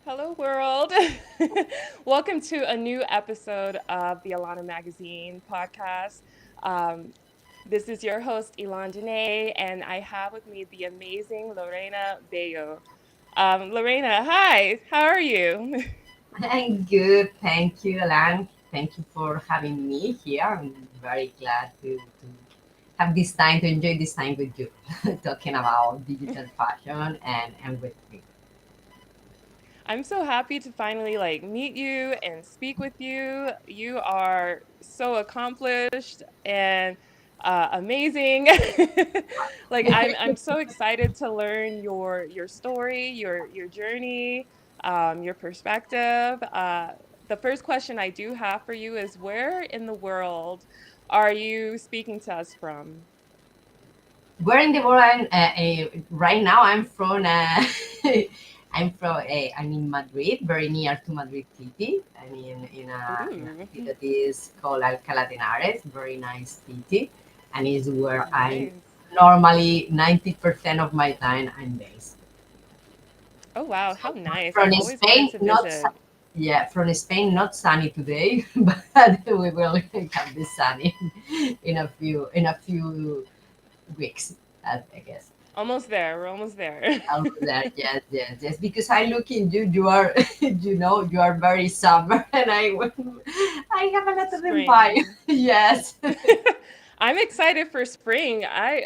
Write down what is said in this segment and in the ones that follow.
Hello, world. Welcome to a new episode of the ALANAmagazine Podcast. Um, this is your host, Elahn Danee, and I have with me the amazing Lorena Bello. Lorena, hi, how are you? I'm good. Thank you, Alan. Thank you for having me here. I'm very glad to have this time, to enjoy this time with you, talking about digital fashion and with me. I'm so happy to finally meet you and speak with you. You are so accomplished and amazing. I'm so excited to learn your story, your journey, your perspective. The first question I do have for you is where in the world are you speaking to us from? Where in the world right now? I'm from. I'm in Madrid, very near to Madrid City. I mean, in a Ooh, city that is called Alcalá de Henares, very nice city, and is where I nice. normally 90% of my time I'm based. Oh wow, So how nice. from I've always wanted Spain, to not visit. yeah, from Spain, not sunny today, but we will have the sunny in a few weeks, I guess. Almost there. We're almost there. Over there, yes, yes, yes. Because I look in you, you are, you are very summer, and I have a lot of empire. Spring. Yes. I'm excited for spring. I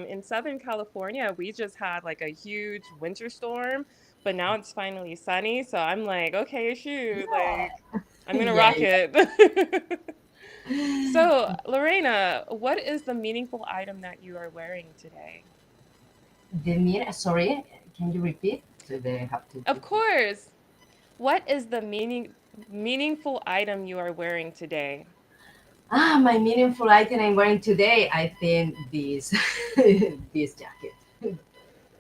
in Southern California, we just had like a huge winter storm, but now it's finally sunny, so I'm like, okay, shoot, like I'm gonna Yeah, rock yeah. it. So, Lorena, what is the meaningful item that you are wearing today? Sorry, can you repeat? So they have to. Of course. What is the meaningful item you are wearing today? My meaningful item I'm wearing today, I think this this jacket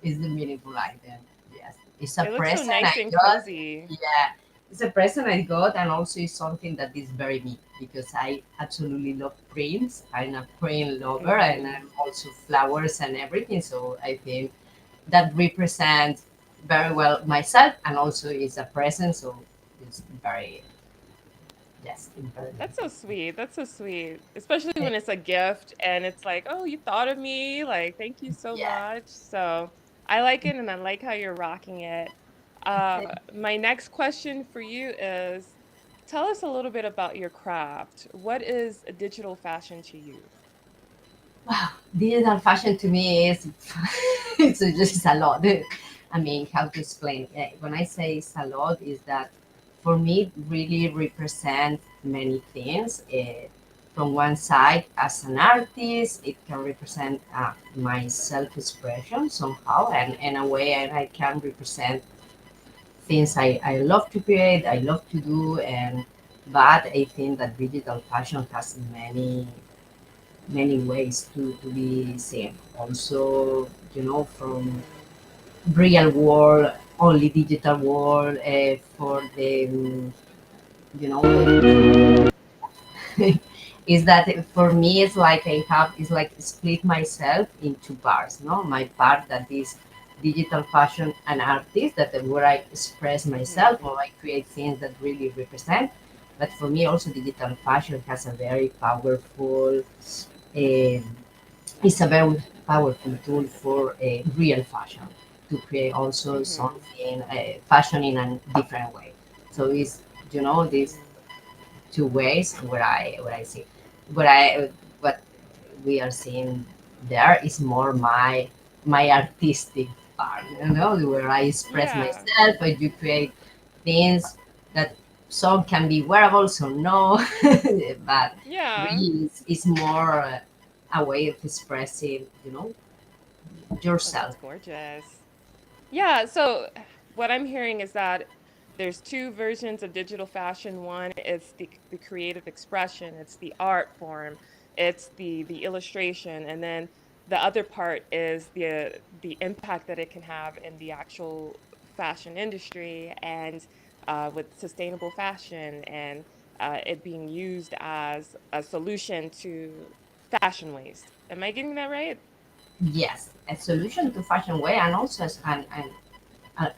is the meaningful item. Yes, it's a It looks so present nice I and got. cozy. Yeah, it's a present I got, and also it's something that is very me because I absolutely love prints. I'm a print lover, and Hmm. I'm also flowers and everything. So I think that represents very well myself, and also is a present. So it's very, yes, very That's so meaningful. sweet. That's so sweet. Especially when it's a gift and it's like, oh, you thought of me. Like, thank you so Yeah. much. So I like it and I like how you're rocking it. My next question for you is tell us a little bit about your craft. What is a digital fashion to you? Wow, digital fashion to me is it's just a lot. I mean, how to explain? When I say it's a lot, is that for me it really represents many things. From one side, as an artist, it can represent my self-expression somehow, and in a way, I can represent things I love to create, I love to do, and but I think that digital fashion has many ways to be seen. Also, from Hmm. real world, only digital world, for the, is that for me, it's like it's like split myself into parts, no? My part that is digital fashion and artist, that where I express myself Hmm. or I create things that really represent. But for me, also digital fashion has a very powerful, um, it's a very powerful tool for real fashion to create also Hmm. something fashion in a different way. So it's these Hmm. two ways where I see what we are seeing there is more my artistic part, where I express Yeah. myself. I do create things that some can be wearable, some no, but Yeah. really it's more a way of expressing, Oh, that's yourself. gorgeous. Yeah, so what I'm hearing is that there's two versions of digital fashion. One is the creative expression, it's the art form, it's the illustration, and then the other part is the impact that it can have in the actual fashion industry and with sustainable fashion and it being used as a solution to fashion waste. Am I getting that right? Yes, a solution to fashion way, and also as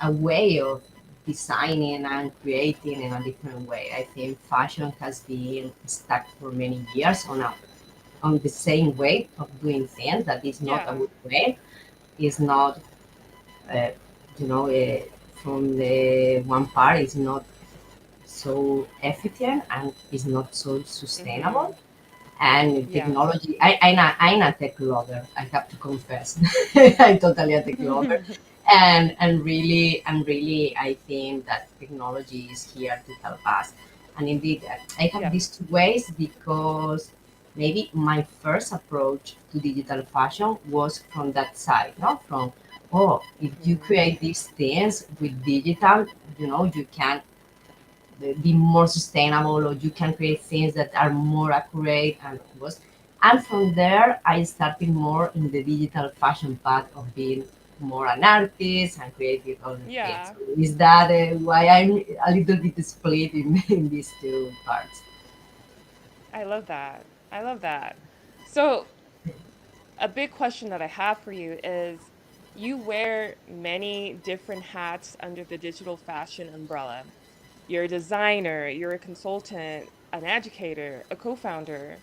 a way of designing and creating in a different way. I think fashion has been stuck for many years on the same way of doing things. That is not a Yeah. good way. It's not, uh, you know, from the one part, it's not so efficient and it's not so Mhm. sustainable. And Yes. technology, I'm a tech lover, I have to confess. I'm totally a tech lover. And really, I think that technology is here to help us. And indeed, I have Yeah. these two ways because maybe my first approach to digital fashion was from that side, no? From, oh, if you Mhm. create these things with digital, you can be more sustainable, or you can create things that are more accurate and from there I started more in the digital fashion path of being more an artist and creating other things. Yeah. So is that why I'm a little bit split in these two parts? I love that. I love that. So, a big question that I have for you is you wear many different hats under the digital fashion umbrella. You're a designer, you're a consultant, an educator, a co founder.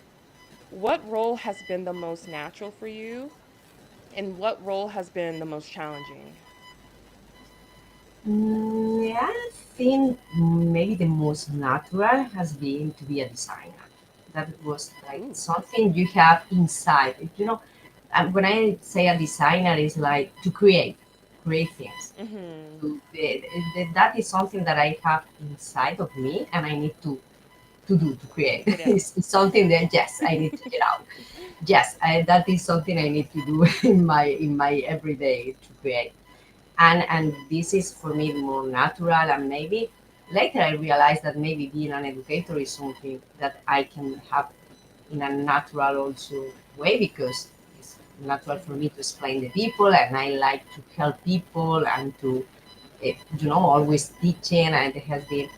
What role has been the most natural for you, and what role has been the most challenging? Yeah, I think maybe the most natural has been to be a designer. That was like Ooh. something you have inside. When I say a designer, is like to create things. Mm-hmm. That is something that I have inside of me, and I need to create. Get out. It's something that yes, I need to get out. Yes, that is something I need to do in my everyday to create. And this is for me more natural, and maybe later I realized that maybe being an educator is something that I can have in a natural also way, because it's natural for me Mm-hmm. to explain the people, and I like to help people and to always teaching, and it has been.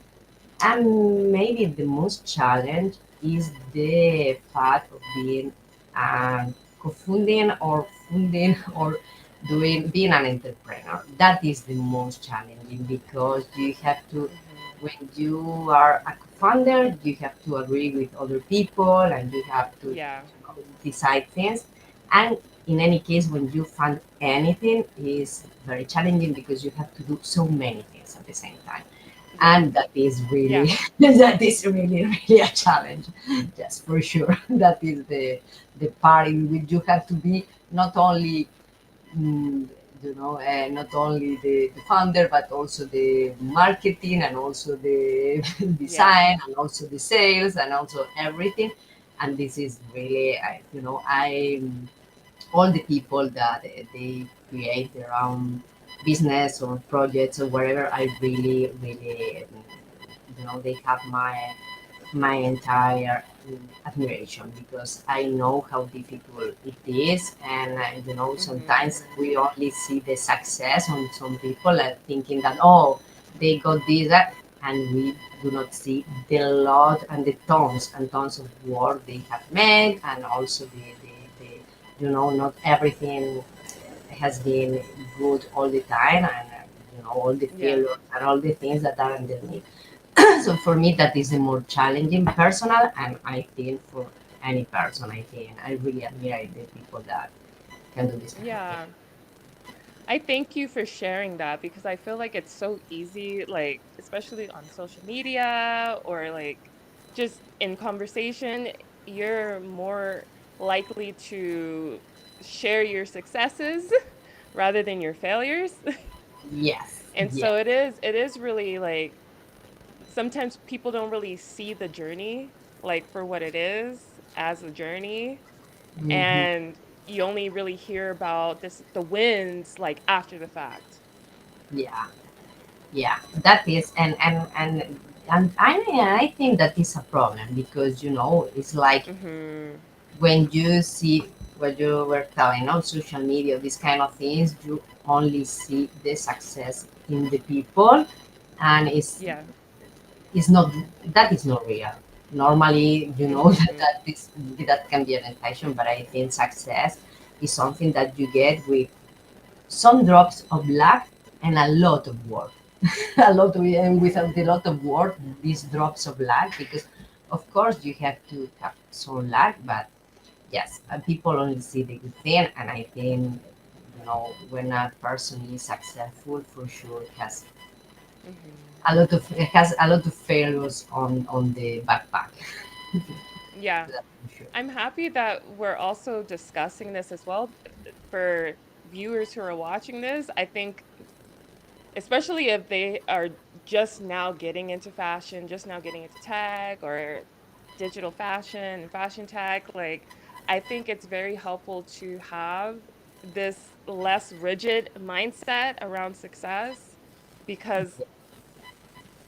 And maybe the most challenge is the fact of being co-funding or funding or doing being an entrepreneur. That is the most challenging, because you have to, Mm-hmm. when you are a co-founder, you have to agree with other people, and you have to Yeah. decide things. And in any case, when you fund anything, is very challenging because you have to do so many things at the same time, Yeah. and that is really Yeah. that is really a challenge. Yes, for sure. That is the part in which you have to be not only mm, not only the founder, but also the marketing, and also the Yeah. design, and also the sales, and also everything. And this is really I all the people that they create their own business or projects or whatever, I really they have my entire admiration, because I know how difficult it is. And sometimes Mm-hmm. we only see the success on some people, thinking that, oh, they got this, that, and we do not see the lot and the tons and tons of work they have made, and also the not everything has been good all the time, and all the Yeah. failures and all the things that are underneath. So for me, that is the more challenging personal, and I think for any person, I think I really admire the people that can do this kind of thing. Yeah. I thank you for sharing that because I feel like it's so easy, like, especially on social media or like just in conversation, you're more likely to share your successes rather than your failures. Yes, And yes. so it is really like sometimes people don't really see the journey like for what it is as a journey, Hmm. and you only really hear about the wins like after the fact. Yeah, yeah. That is, and I mean, I think that is a problem, because it's like Mhm. when you see what you were telling on social media, these kind of things, you only see the success in the people, and Yeah. it's not that is not real. Normally, that, Mhm. that can be an intention, but I think success is something that you get with some drops of luck and a lot of work. a lot of, and without a lot of work, these drops of luck, because of course you have to have some luck, but yes, people only see the good thing, and I think, when a person is successful, for sure Hmm. has a lot of failures on the backpack. Yeah. That's for sure. I'm happy that we're also discussing this as well for viewers who are watching this. I think, especially if they are just now getting into fashion, just now getting into tag or digital fashion and fashion tag, like I think it's very helpful to have this less rigid mindset around success because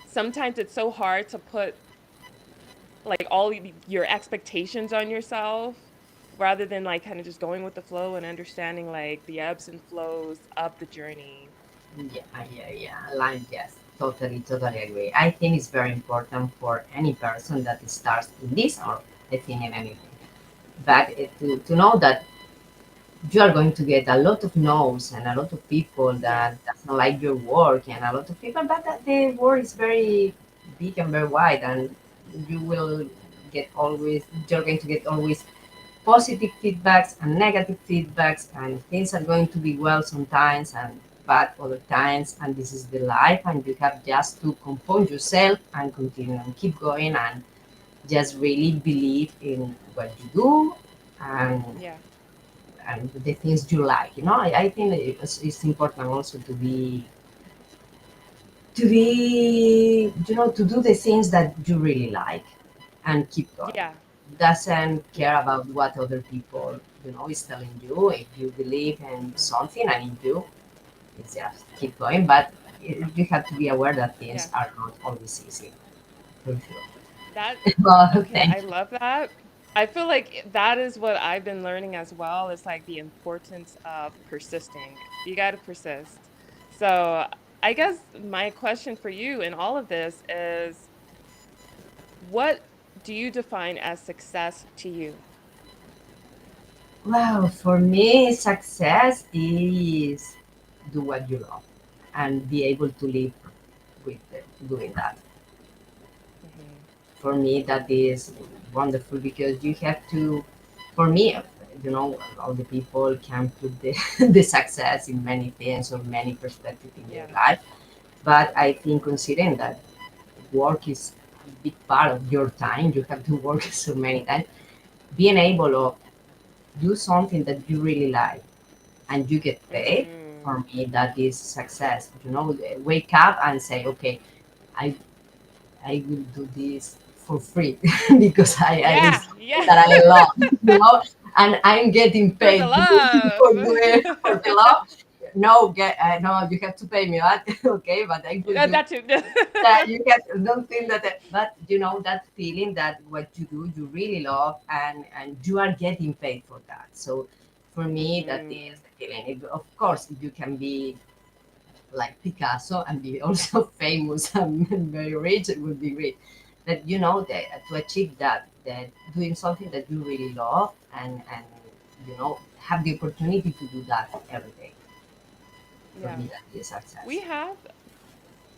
sometimes it's so hard to put like your expectations on yourself rather than like kind of just going with the flow and understanding like the ebbs and flows of the journey. Yeah. Line, yes, totally agree. I think it's very important for any person that starts in this, or I think in anything. But to know that you are going to get a lot of no's and a lot of people Yes. that doesn't like your work, and a lot of people, but that the world is very big and very wide, and you will get always, you're going to get always positive feedbacks and negative feedbacks, and things are going to be well sometimes and bad other times, and this is the life, and you have just to compose yourself and continue and keep going, and just really believe in what you do, and Yeah. the things you like. I think it's important also to do the things that you really like and keep going. Yeah. Doesn't Yeah. care about what other people, is telling you. If you believe in something and in you, it's just keep going. But you have to be aware that Yeah. things are not always easy, for sure. That Well, okay, I thank you. love that. I feel like that is what I've been learning as well. Is like the importance of persisting. You got to persist. So, I guess my question for you in all of this is what do you define as success to you? Wow, for me, success is do what you love and be able to live with doing that. Hmm. For me, that is wonderful, because you have to, for me, all the people can put the, the success in many things or many perspectives in their Yeah. life. But I think, considering that work is a big part of your time, you have to work so many times, being able to do something that you really like and you get paid, Mm. for me, that is success. Wake up and say, okay, I I will do this for free because I is Yeah, something yeah. that I love, and I'm getting For the paid to do for doing for the love. love. No, you have to pay me, right? Okay, but I will do That too. that. You can don't think that, but that feeling that what you do, you really love, and you are getting paid for that. So, for me, that is Hmm. the feeling. Of course, if you can be like Picasso and be also famous and very rich, it would be great. But that to achieve that doing something that you really love, and have the opportunity to do that every day. For Yeah. me, that is We success. have,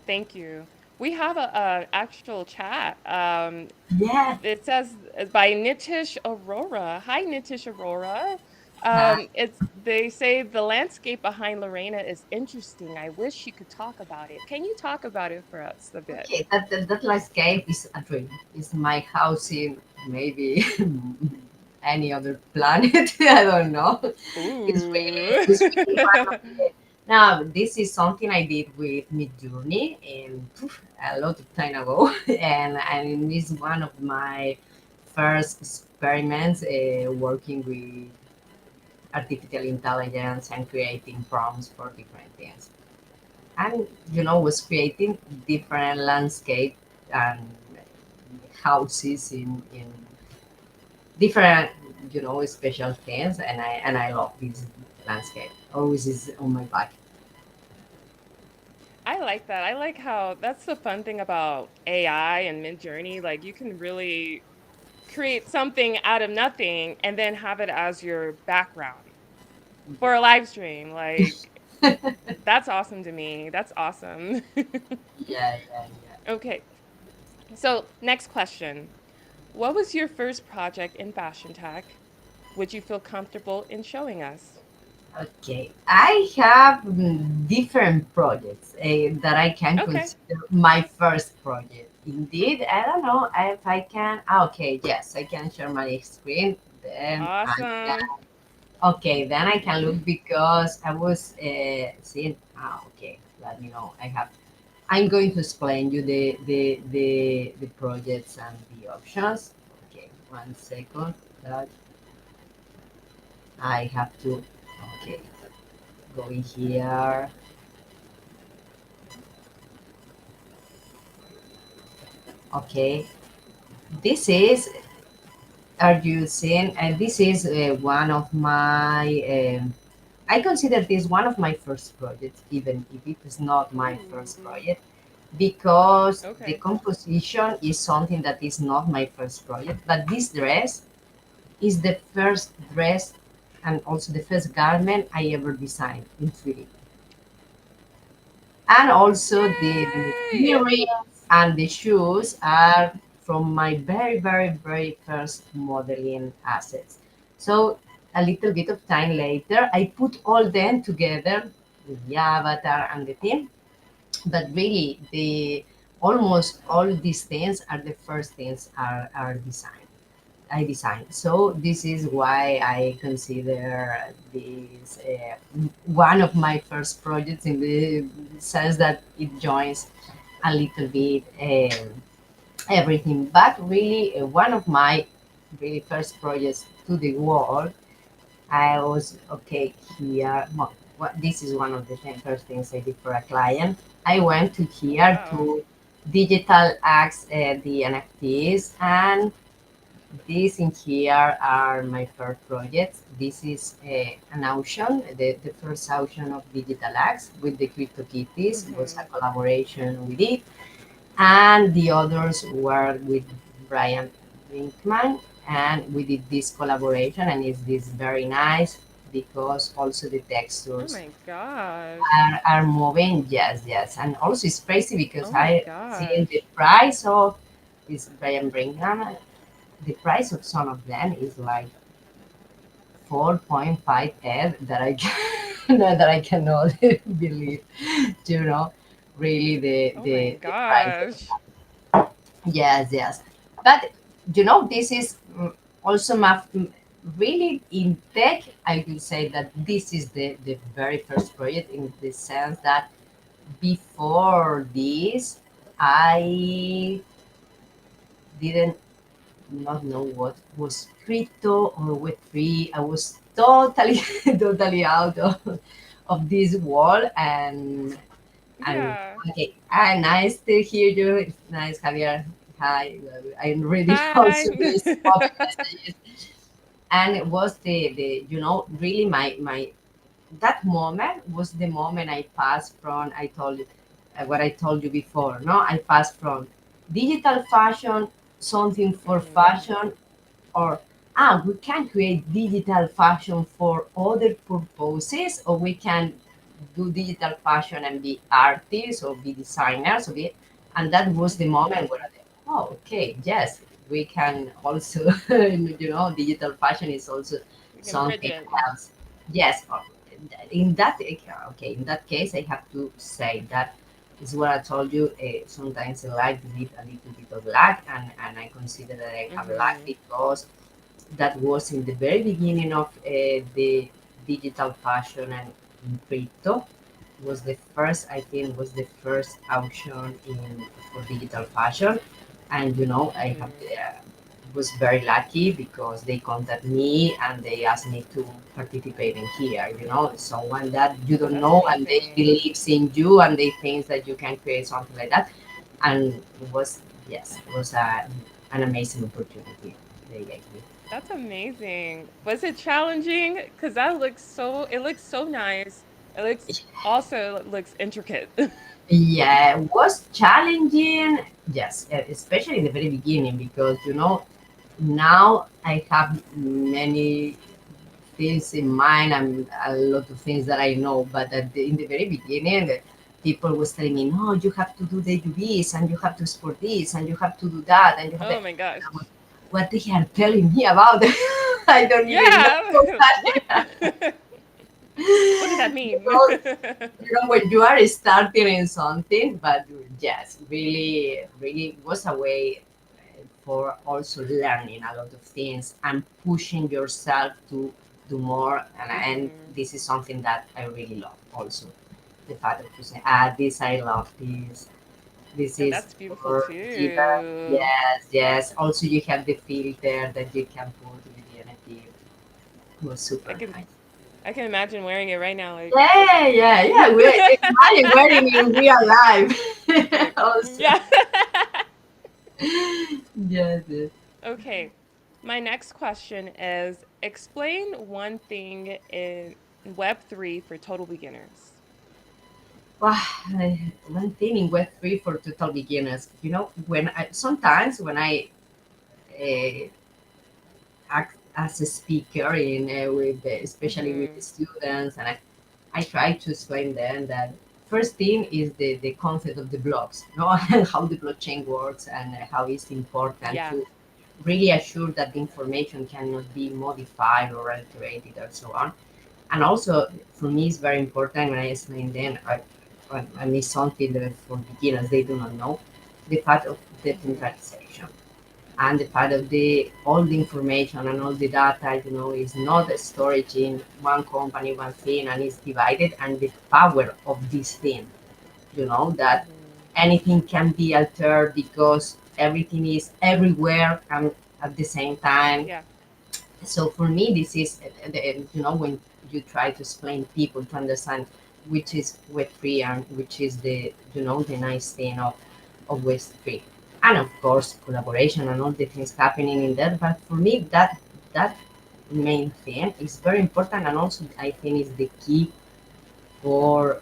thank you. We have a actual chat. Yeah. It says by Nitish Aurora. Hi, Nitish Aurora. Uh, It's they say the landscape behind Lorena is interesting. I wish you could talk about it. Can you talk about it for us a bit? okay, that landscape is a dream. It's my house in maybe any other planet. I don't know. Ooh. It's really one of the. Now, this is something I did with Midjourney in a lot of time ago, and it's one of my first experiments working with artificial intelligence and creating prompts for different things. And was creating different landscape and houses in different special things, and I love this landscape. Always is on my back. I like that. I like how that's the fun thing about AI and Midjourney. Like you can really create something out of nothing and then have it as your background for a live stream. Like That's awesome to me. That's awesome. Yeah, yeah, yeah. Okay. So, next question. What was your first project in fashion tech? Would you feel comfortable in showing us? Okay, I have different projects that I can Okay. consider my first project. Indeed, I don't know if I can. Okay, yes, I can share my screen. Then I can. Awesome. Okay, then I can look because I was seeing. Okay, let me know. I have. I'm going to explain you the projects and the options. Okay, 1 second. That I have to. Okay, go in here. Okay, this is are using this is one of my I consider this one of my first projects, even if it is not my first Ooh. project, because the Okay. composition is something that is not my first project, but this dress is the first dress and also the first garment I ever designed in 3D. And also the Yay! earrings and the shoes are from my very very very first modeling assets. So a little bit of time later I put all them together with the avatar and the theme, but really the almost all these things are the first things are designed I designed. So this is why I consider this one of my first projects in the sense that it joins a little bit everything. But really, one of my really first projects to the world, I was okay here. What this is one of the first things I did for a client. I went to here Wow. to digital acts the NFTs, and these in here are my first projects. This is an auction, the first auction of digital acts with the Crypto Kitties was a Mhm. collaboration with it, and the others were with Brian Winkman, and we did this collaboration, and it's this very nice because also the Oh textures my gosh. are moving. Yes, yes, and also it's crazy because Oh my I seen the gosh. price of this Brian Brinkman. The price of some of them is like 4.5 F that I can, that I cannot believe, you know, really Oh my the price of gosh. that. Yes, yes. But, this is also really in tech, I will say that this is the very first project in the sense that before this, I didn't not know what was crypto or Web3. I was totally, totally out of this world. And Yeah. okay, nice to hear you. It's nice, Javier. Hi, I'm reading Hi. also these open messages. And it was the really my that moment was the moment I passed from I told you what I told you before. No, I passed from digital fashion, something for Mhm. fashion, or we can create digital fashion for other purposes, or we can do digital fashion and be artists or be designers or be, and that was the moment where Mhm. I thought, oh, okay, yes, we can also digital fashion is also We can bridge something it. else. Yes, in that okay, in that case I have to say that is what I told you. Sometimes in life you need a little bit of luck, and I consider that I have luck Mhm. because that was in the very beginning of the digital fashion and in crypto. Was the first, I think, was the first auction in for digital fashion, and I have Mhm. was very lucky because they contacted me and they asked me to participate in here. Someone that you don't That's know and they amazing. believes in you and they think that you can create something like that, and it was yes, it was an amazing opportunity they gave me. That's amazing. Was it challenging? Because it looks so nice. It looks intricate. Yeah, it was challenging. Yes, especially in the very beginning because now I have many things in mind and a lot of things that I know. But in the very beginning, people was telling me, no, you have to do the UVs and you have to export this and you have to do that and you have to. Oh my gosh. What they are telling me about? I don't even know. Yeah. What? What does that you mean? know, when you are starting in something, but yes, really, really was a way for also learning a lot of things and pushing yourself to do more. And Hmm. this is something that I really love also. The fact of to say, ah, this I love this. This And is that's beautiful for given. too. Yes, yes. Also, you have the filter that you can put with the NFT. It was I super can nice. I can imagine wearing it right now. Like, Yeah, yeah, yeah. Imagine wearing in real life. like Also, yeah. yes, yes. Okay. My next question is explain one thing in Web3 for total beginners. Well, one thing in Web3 for total beginners, when I sometimes when I uh, act as a speaker especially with the Mhm. students, and I try to explain them that first thing is the concept of the blocks, and how the blockchain works and how it's important Yeah. to really assure that the information cannot be modified or alterated or so on. And also, for me, it's very important when I explain them, I mean something that for beginners they do not know, the part of Mhm. decentralization and the part of the all the information and all the data, is not storage in one company, one thing, and it's divided, and the power of this thing, that Mhm. anything can be altered because everything is everywhere and at the same time. Yeah. So for me, this is, when you try to explain people to understand which is Web3 and which is the nice thing of Web3. And of course, collaboration and all the things happening in there. But for me, that main thing is very important, and also I think is the key for,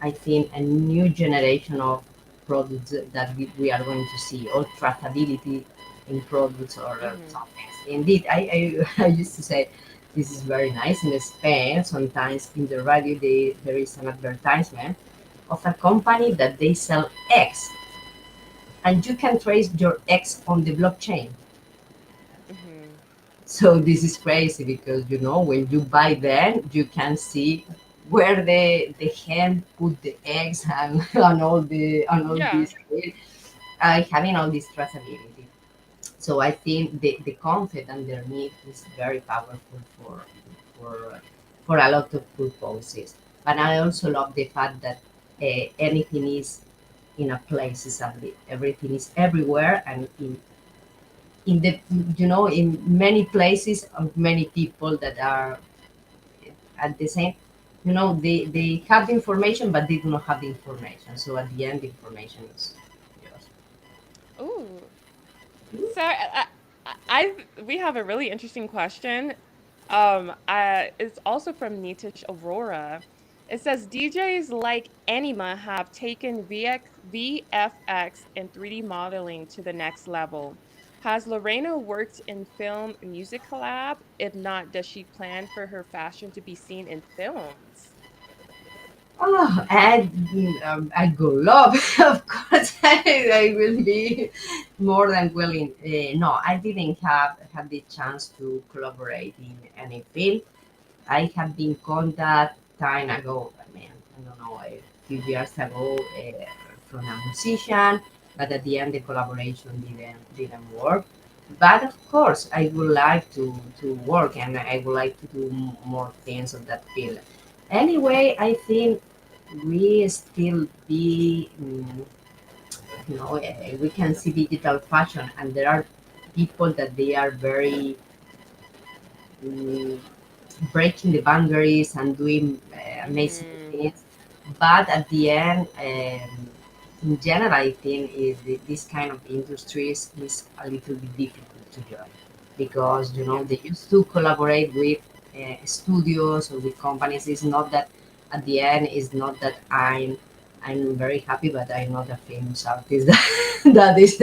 I think, a new generation of products that we are going to see, or traceability in products or Mhm. something. Indeed, I used to say this is very nice. In Spain, sometimes in the radio, there is an advertisement of a company that they sell eggs, and you can trace your eggs on the blockchain. Mhm. So this is crazy because when you buy them, you can see where the hen put the eggs and, and all Yeah. this, having all this traceability. So I think the concept underneath is very powerful for for a lot of purposes. But I also love the fact that anything is in a place, everything is everywhere, and in the in many places of many people that are at the same, they have the information but they do not have the information, so at the end the information is yours. Ooh. So we have a really interesting question. It's also from Nitish Aurora. It says DJs like Anima have taken VFX and 3D modeling to the next level. Has Lorena worked in film music collab? If not, does she plan for her fashion to be seen in films? Oh, and I go love, of course. I will be more than willing. No, I didn't have the chance to collaborate in any film. I have been contact time ago. I mean, I don't know, a few years ago, from a musician, but at the end the collaboration didn't work. But of course, I would like to work, and I would like to do more things of that field. Anyway, I think we still be, we can see digital fashion, and there are people that they are very, mm, breaking the boundaries and doing amazing Mm-hmm. things. But at the end, in general, I think this kind of industries is a little bit difficult to join because Yeah. they used to collaborate with studios or with companies. It's not that at the end. It's not that I'm very happy, but I'm not a famous artist. that is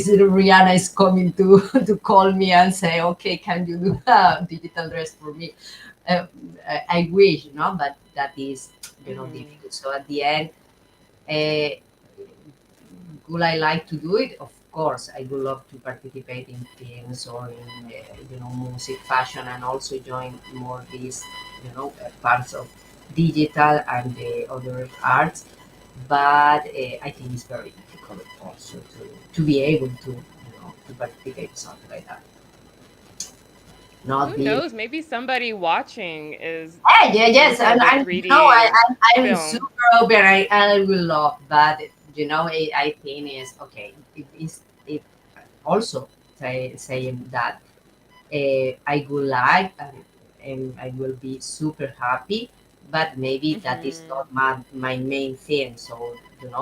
Rihanna is coming to to call me and say, okay, can you do a digital dress for me? I wish, but that is, Hmm. difficult. So at the end, uh, would I like to do it? Of course, I would love to participate in things or in, music, fashion, and also join more these, parts of digital and the other arts. But I think it's very difficult also to be able to participate in something like that. Not Who be. knows? Maybe somebody watching is Yeah, looking yes, for the and I, 3D I'm film. super open. I will love, but I think is okay. It also saying that I would like and I will be super happy, but maybe that is Hmm. not my main thing. So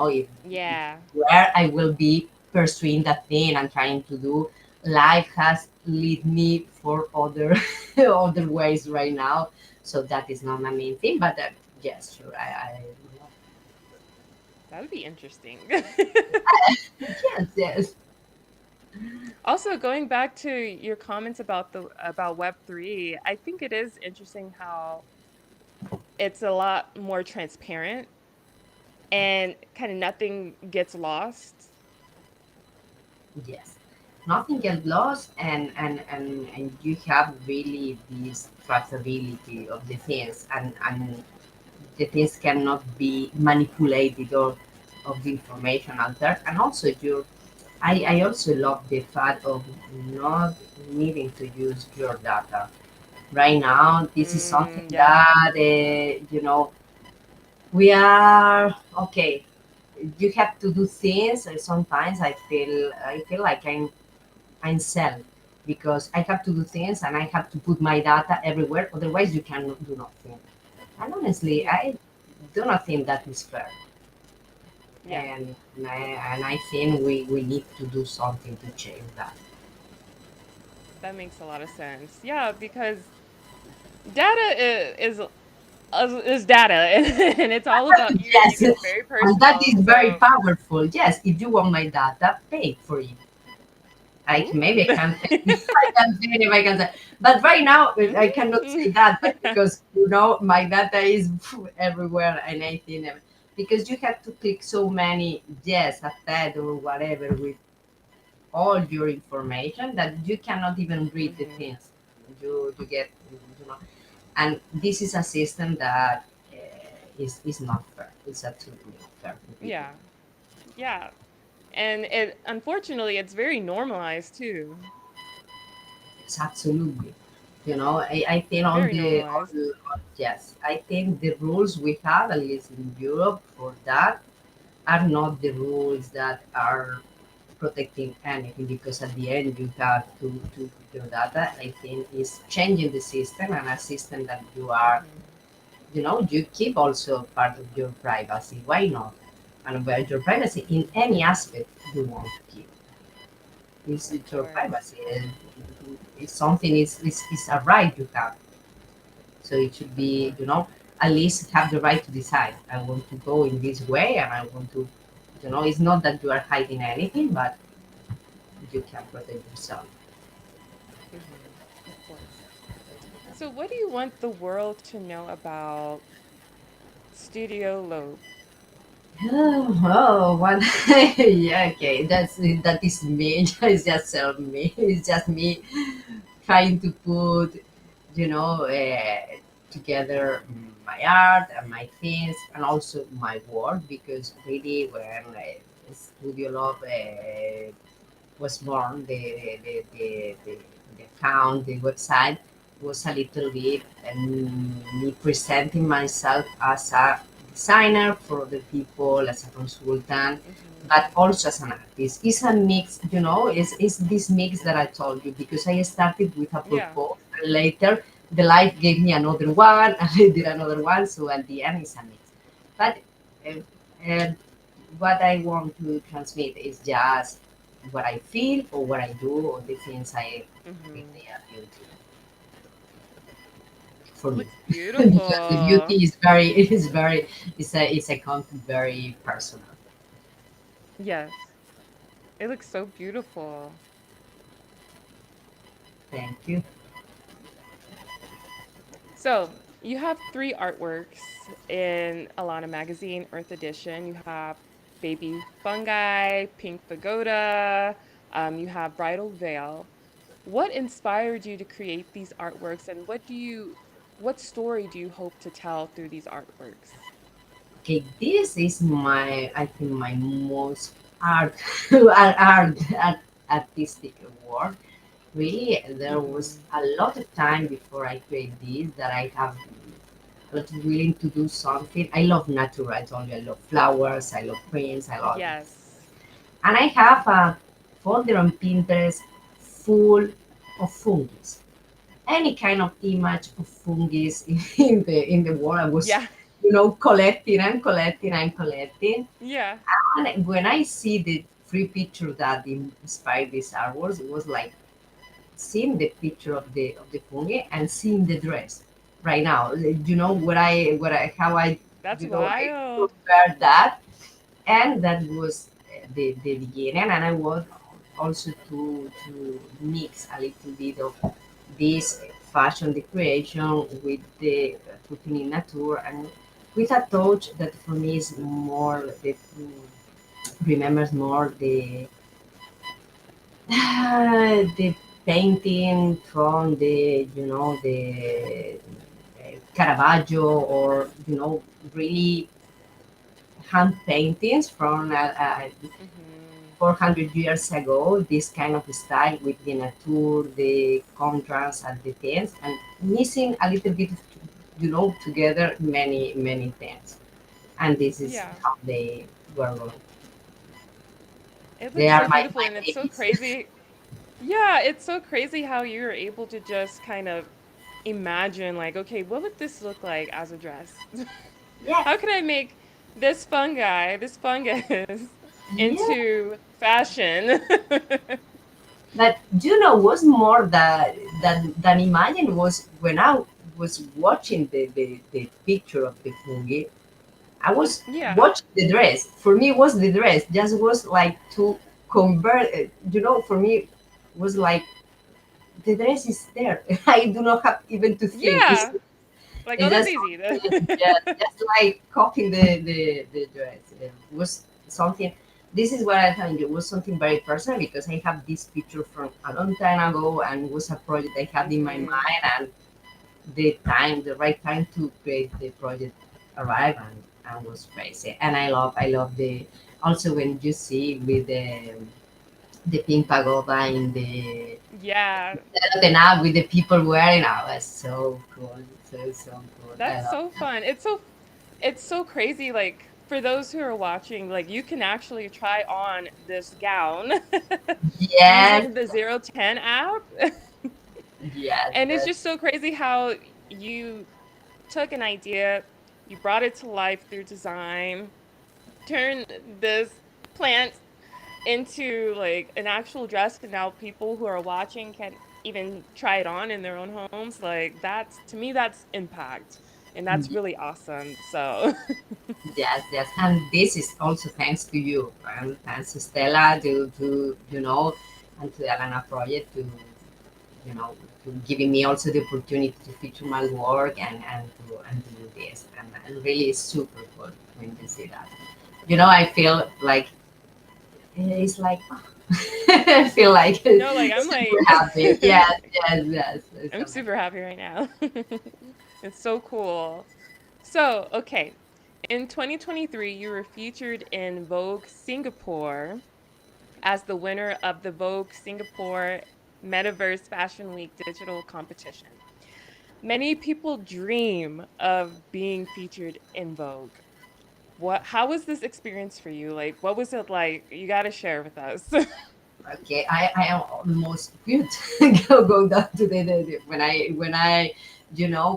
if Yeah. where I will be pursuing that thing and trying to do, life has lead me for other other ways right now. So that is not my main thing, but yes, sure, I That would be interesting. yes, yes, Also, going back to your comments about the about Web3, I think it is interesting how it's a lot more transparent and kind of nothing gets lost. yes. Nothing gets lost, and you have really this traceability of the things, and the things cannot be manipulated or of the information altered. And also I also love the fact of not needing to use your data. Right now, this is something Mm, yeah. that, we are okay. You have to do things. Sometimes I feel like I'm self because I have to do things and I have to put my data everywhere. Otherwise, you cannot do nothing. And honestly, Yeah. I do not think that is fair. Yeah. And I think we need to do something to change that. That makes a lot of sense. Yeah, because data is data and it's all about you Yes, using it very and that personal. is very So, powerful. Yes, if you want my data, pay for it. ooh. Like maybe I can pay if I can say it, if I can say, but right now I cannot Mm. say that, but because my data is everywhere and I think because you have to click so many yes, a TED or whatever with all your information that you cannot even read the Mhm. things you get, and this is a system that is not fair. It's absolutely not fair for people. Yeah. Yeah. And it unfortunately it's very normalized too. It's absolutely, I think all Very the normalized. yes, I think the rules we have, at least in Europe, for that are not the rules that are protecting anything, because at the end you have to your data. I think is changing the system, and a system that you are, Mhm. you keep also part of your privacy. Why not? And about your privacy in any aspect you want to keep. It's Of your course. privacy. It's something is a right you have. So it should Of be, course. at least have the right to decide. I want to go in this way and I want to, it's not that you are hiding anything, but you can protect yourself. Mhm. Of course. So what do you want the world to know about Studio Lobe? Oh, what? Yeah, okay. That is me. It's just me. It's just me trying to put, together my art and my things and also my work, because really when Studio Love was born, the account, the website was a little bit me presenting myself as a designer for other people, as a consultant, Mhm. but also as an artist. It's a mix, it's this mix that I told you, because I started with a Yeah. purpose and later the life gave me another one and I did another one. So at the end, it's a mix. But uh, uh, what I want to transmit is just what I feel or what I do or the things I think Mhm. they are beautiful for me. Looks Because the beauty beautiful. is very, it's a content very personal. Yes. It looks so beautiful. Thank you. So you have three artworks in Alana Magazine Earth Edition. You have Baby Fungi, Pink Pagoda, you have Bridal Veil. What inspired you to create these artworks, and what story do you hope to tell through these artworks? Okay, this is I think, my most art artistic work. Really, there was Hmm. a lot of time before I create this that I have a lot of willing to do something. I love nature. I told you I love flowers. I love prints. I love it. Yes. And I have a folder on Pinterest full of fungus. Any kind of image of fungus in the world. I was, Yeah. collecting and collecting and collecting. Yeah. And when I see the free picture that inspired these artworks, it was like seeing the picture of the fungi and seeing the dress right now. What I how I That's I wild. compared that, and that was the beginning. And I want also to mix a little bit of this fashion decoration with the putting in nature, and with a touch that for me is more remembers more the painting from the Caravaggio, or really hand paintings from Hmm. 400 years ago. This kind of style with the nature, the contrast and the tints, and missing a little bit of, together many things. And this is Yeah. how they were going. It They looks are so beautiful my and it's so babies. crazy. Yeah, it's so crazy how you're able to just kind of imagine, like, okay, what would this look like as a dress? Yeah, How can I make this fungus yeah. into fashion? But was more than imagine was when I was watching the picture of the fungi. I was Yeah. watching the dress. For me, it was the dress. Just was like to convert. For me, was like the dress is there. I do not have even to think. Yeah. Like, oh, It's that's just easy. something, just like copying the dress. It was something. This is what I think. It was something very personal because I have this picture from a long time ago, and it was a project I had in my Hmm. mind, and the right time to create the project arrived, and was crazy. And I love the also when you see with the pink pagoda in Yeah. the now with the people wearing. Oh, it's so cool. So cool. I That's love. so fun. It's so crazy, like, for those who are watching, like, you can actually try on this gown Yes, using the 010 app. yes, And it's yes. just so crazy how you took an idea, you brought it to life through design, turned this plant into like an actual dress, and now people who are watching can even try it on in their own homes. Like, that's, to me, that's impact. And that's really awesome. So, Yes, yes, and this is also thanks to you, and thanks to Stella, to and to the Alana project, to giving me also the opportunity to feature my work, and to do this, and really it's super cool when you see that. I feel like it's like I feel like no, like, I'm super like, happy. Yes, yes, yes, it's I'm amazing. super happy right now. It's so cool. So, okay. In 2023, you were featured in Vogue Singapore as the winner of the Vogue Singapore Metaverse Fashion Week digital competition. Many people dream of being featured in Vogue. How was this experience for you? Like, what was it like? You got to share with us. Okay, I am almost good. Go down to when I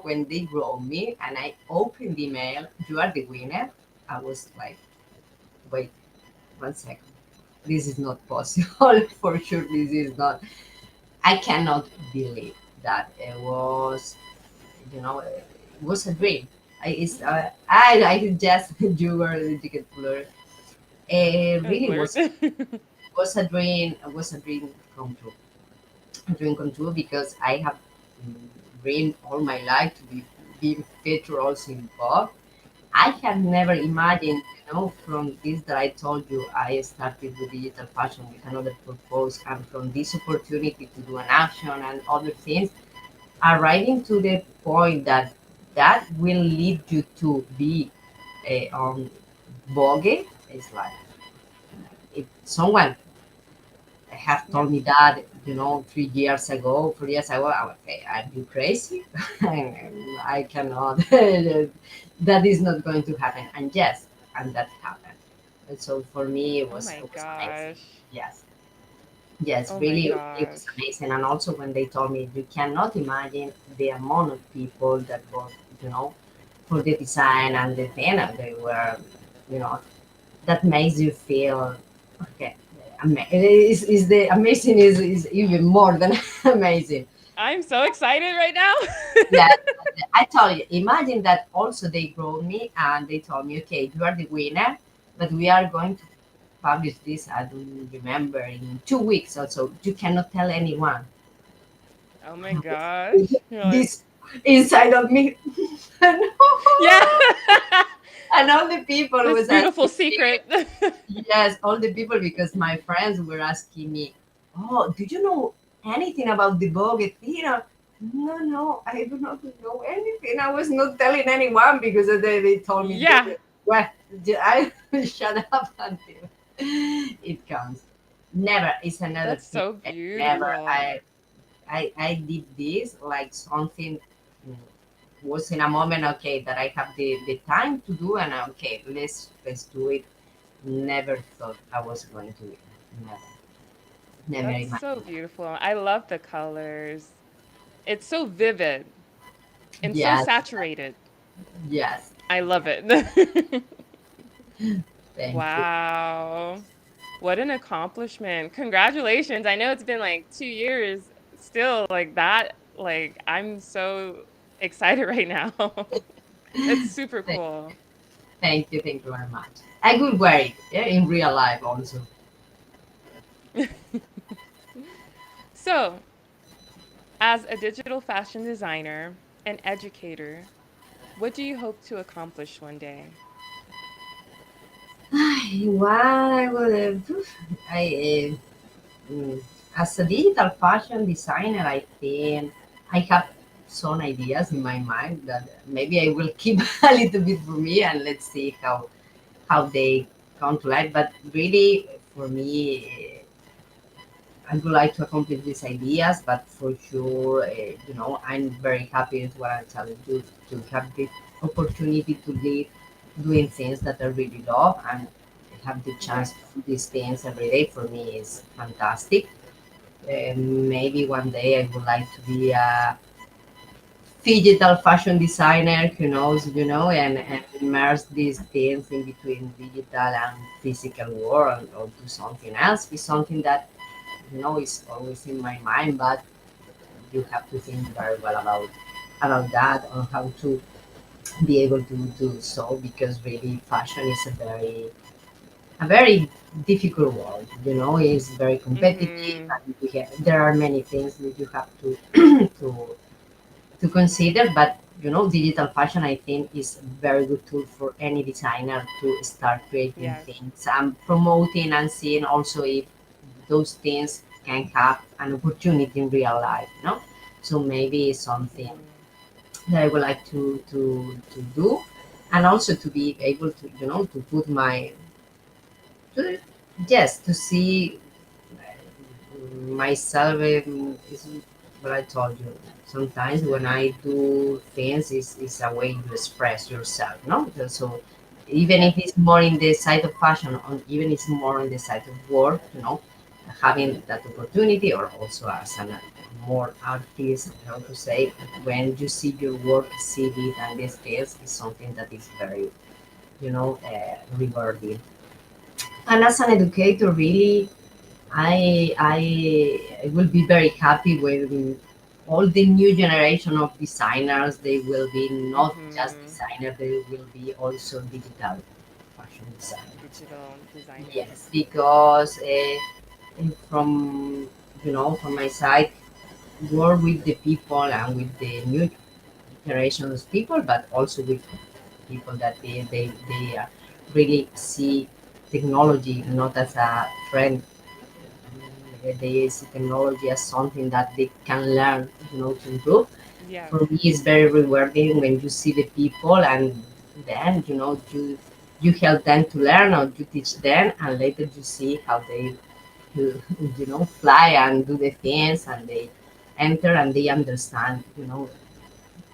when they wrote me and I opened the email, you are the winner. I was like, wait 1 second, this is not possible. For sure, this is not. I cannot believe that it was, it was a dream. I just you were the ticket player. It Oh, really flirt. was. was a dream. It was a dream come true. A dream come true because I have mm, dreamed all my life to be featured also in Vogue. I had never imagined, from this that I told you, I started with digital fashion with another purpose, and from this opportunity to do an action and other things, arriving to the point that that will lead you to be on Vogue is like if someone have Yeah. told me that 3 years ago, 4 years ago, I would say I'd be crazy. I cannot. That is not going to happen. And yes, and that happened. And so for me, Oh my it was amazing. gosh. Yes, yes, Oh my really, it was gosh. amazing. And also when they told me, you cannot imagine the amount of people that were, you know, for the design and the thing, and they were, you know, that makes you feel okay. Is the amazing is even more than amazing. I'm so excited right now. Yeah, I tell you, imagine that also they wrote me and they told me, okay, you are the winner, but we are going to publish this. I don't remember in 2 weeks or so. You cannot tell anyone. Oh my gosh. You're like, This inside of me. yeah. And all the people This was beautiful asking me. secret. Yes, all the people because my friends were asking me, "Oh, do you know anything about the Vogue theater?" No, no, I do not know anything. I was not telling anyone because they told me, "Do Yeah. it." Well, I shut up until it comes. Never. It's another That's thing. so Never. beautiful. I did this like something mm, was in a moment okay that I have the time to do and okay let's do it. Never thought I was going to win. Never, never That's so imagined that. beautiful. I love the colors. It's so vivid and so Yes, saturated. yes. I love it. Thank you. Wow. What an accomplishment. Congratulations. I know it's been like 2 years still like that. Like, I'm so excited right now. It's super Thank, cool. thank you very much. I could wear it in real life also. So, as a digital fashion designer and educator, what do you hope to accomplish one day? What I would have, I as a digital fashion designer, I think I have some ideas in my mind that maybe I will keep a little bit for me and let's see how they come to life. But really, for me, I would like to accomplish these ideas. But for sure, I'm very happy with what I'm telling you to have the opportunity to live doing things that I really love and have the chance to Yes. do these things every day. For me, is fantastic. Maybe one day I would like to be a digital fashion designer who knows, and Mm, immerse these things in between digital and physical world or do something else. Is something that is always in my mind, but you have to think very well about that on how to be able to do so because really fashion is a very difficult world. It's very competitive, mhm. and there are many things that you have to to to consider. But digital fashion, I think, is a very good tool for any designer to start creating Yes. things and promoting and seeing also if those things can have an opportunity in real life. So maybe it's something Mhm. that I would like to do, and also to be able to to put my to, yes, to see myself is what I told you. Sometimes when I do things, is a way to express yourself, no? So even if Yes. it's more in the side of fashion, or even it's more on the side of work, having that opportunity, or also as an more artist, how to say, when you see your work, see it, and this is something that is very, rewarding. And as an educator, really, I will be very happy when all the new generation of designers they will be not just Mhm. designers, they will be also digital fashion designers. Digital designers. Yes, because and from my side, work with the people and with the new generations of people, but also with people that they really see technology not as a friend. They see technology as something that they can learn, to improve. Yes. For me, it's very rewarding when you see the people, and then you help them to learn, or you teach them, and later you see how they fly and do the things, and they enter and they understand,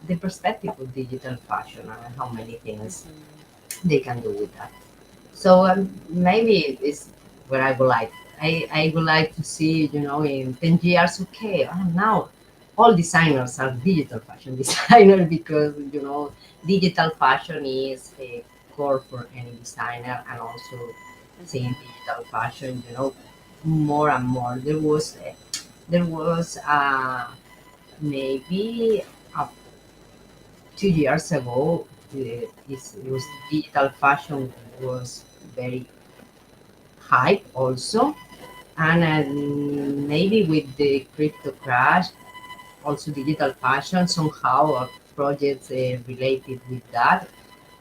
the perspective of digital fashion and how many things Hmm. they can do with that. So maybe it's what I would like. I would like to see, in 10 years, okay, now all designers are digital fashion designers, because, digital fashion is a core for any designer, and also seeing Hmm. digital fashion, more and more. There was maybe uh, 2 years ago, it was Hmm. digital fashion was very hype also, and maybe with the crypto crash, also digital fashion somehow, projects related with that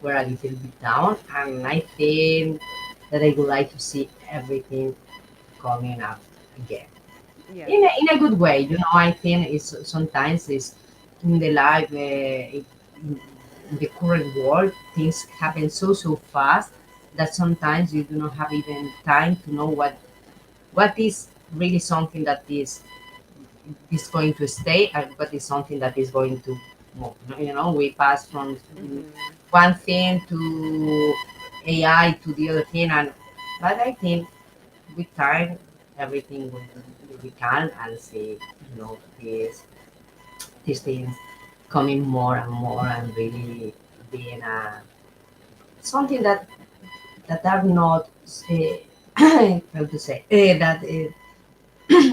were a little bit down, and I think that I would like to see everything coming up again Yes. in a good way. I think it's sometimes it's in the life, in the current world, things happen so fast that sometimes you do not have even time to know what is really something that is going to stay, and what is something that is going to move. We pass from Hmm. one thing to AI to the other thing, and but I think with time everything will be calm, and see these things coming more and more, and really being something that are not how to say that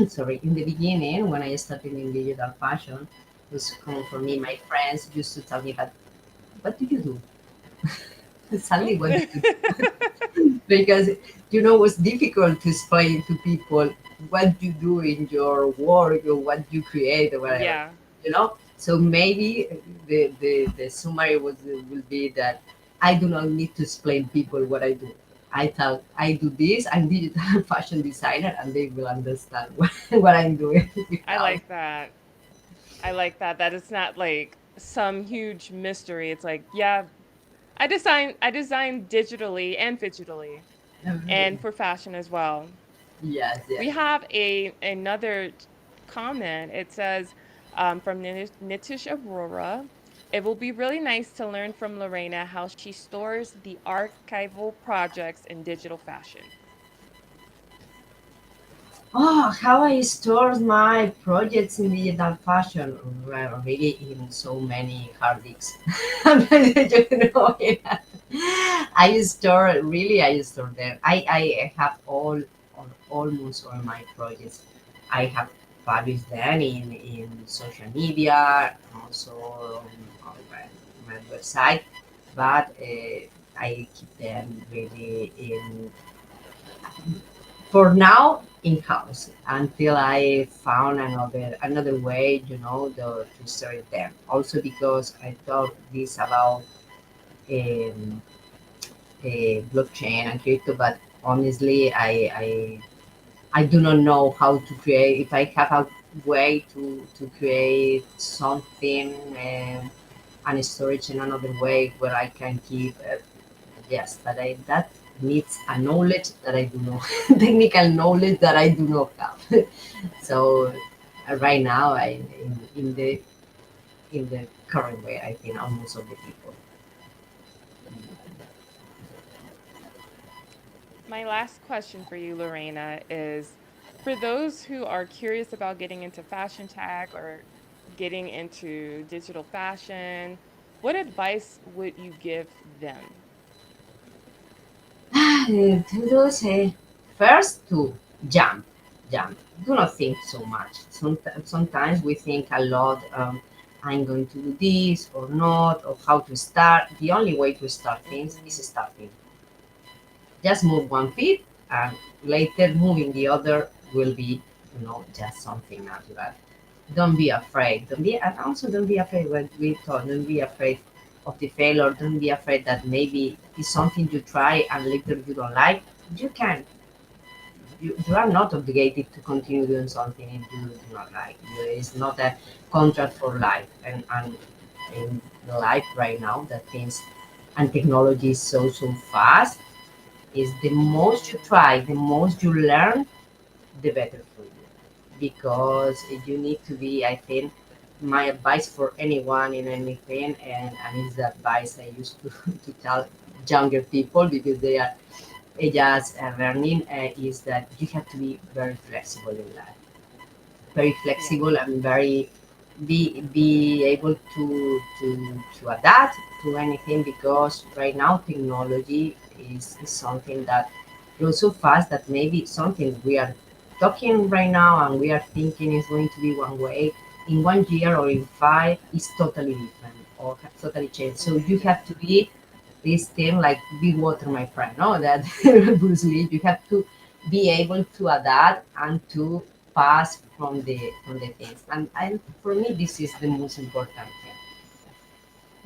sorry, in the beginning, when I started in digital fashion, it was common for me. Hmm. My friends used to tell me, "But what do you do?" Suddenly, what do Oh. you do? Because it was difficult to explain to people what you do in your work, or what you create, or whatever. Yeah. So maybe the summary will be that I do not need to explain people what I do. I tell I do this. I'm digital fashion designer, and they will understand what I'm doing I without. like that. I like that. That it's not like some huge mystery. It's like, yeah, I design digitally and digitally and for fashion as well. Yes, yes. We have another comment. It says from Nitish Aurora. It will be really nice to learn from Lorena how she stores the archival projects in digital fashion. Oh, how I store my projects in digital fashion? Well, really, in so many hard disks. I store them. I have almost all my projects. I have published them in social media, also on my website, but I keep them really in for now in-house, until I found another way, to serve them. Also because I thought this about um, blockchain and crypto, but honestly, I do not know how to create. If I have a way to create something, and storage in another way where I can keep. Yes, but that needs a knowledge that I do not, technical knowledge that I do not have. So right now, in the current way, I think almost of the people. My last question for you, Lorena, is for those who are curious about getting into fashion tech or getting into digital fashion, what advice would you give them? To do say first to jump, jump. Do not think so much. Sometimes we think a lot. I'm going to do this or not, or how to start. The only way to start things is Hmm. starting. Just move one feet, and later moving the other. will be, just something natural. Don't be afraid. And also don't be afraid when we talk. Don't be afraid of the failure. Don't be afraid that maybe it's something you try and later you don't like. You can. You are not obligated to continue doing something if you do not like. It's not a contract for life. And in life right now, that things and technology is so fast. Is the most you Mhm. try, the most you learn, the better for you. Because you need to be, I think, my advice for anyone in anything, and it's the advice I used to, to tell younger people because they are just learning, is that you have to be very flexible in life, very Yeah. flexible and very be able to adapt to anything, because right now technology is something that goes so fast that maybe something we are talking right now and we are thinking is going to be one way in 1 year or in five is totally different or have totally changed. So you Mhm. have to be this thing like be water, my friend. No, that Bruce Lee. You have to be able to adapt and to pass from the things. And for me, this is the most important thing.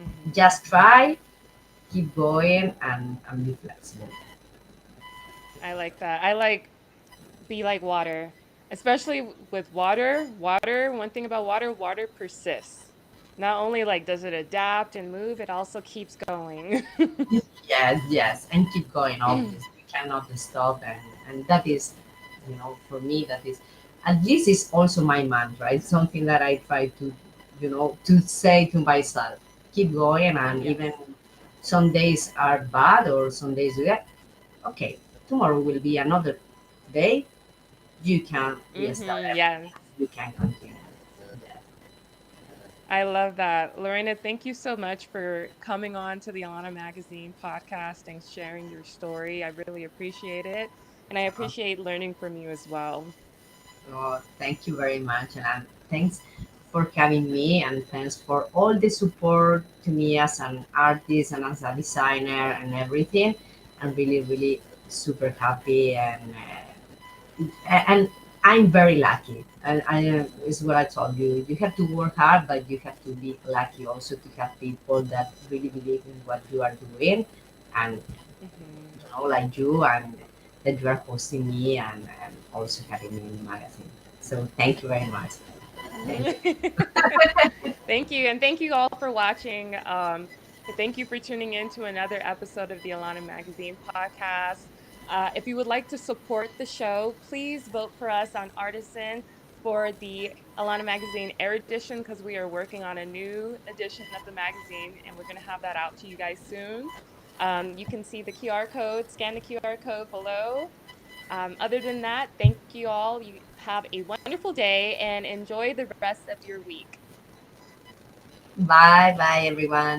Mhm. Just try, keep going, and be flexible. I like that. I like be like water, especially with water. Water, one thing about water, water persists. Not only like does it adapt and move, it also keeps going. Yes, yes, and keep going. Always, we cannot stop, and that is, for me, that is, and this is also my mantra. It's something that I try to say to myself. Keep going, and even Yes. some days are bad or some days good. Okay, tomorrow will be another day. You can restart Mm-hmm. everything. Yes. You can continue. Yeah. I love that. Lorena, thank you so much for coming on to the Alana Magazine podcast and sharing your story. I really appreciate it. And I Uh, appreciate learning from you as well. thank you very much, and thanks for having me, and thanks for all the support to me as an artist and as a designer and everything. I'm really, really super happy, and I'm very lucky. And I is what I told you. You have to work hard, but you have to be lucky also to have people that really believe in what you are doing, and Hmm. like you, and that you are hosting me and also having me in the magazine. So thank you very much. Thank you. Thank you. And thank you all for watching. Thank you for tuning in to another episode of the Alana Magazine podcast. If you would like to support the show, please vote for us on Artisan for the Alana Magazine Air Edition because we are working on a new edition of the magazine and we're going to have that out to you guys soon. You can see the QR code, scan the QR code below. Other than that, thank you all. You have a wonderful day and enjoy the rest of your week. Bye bye everyone.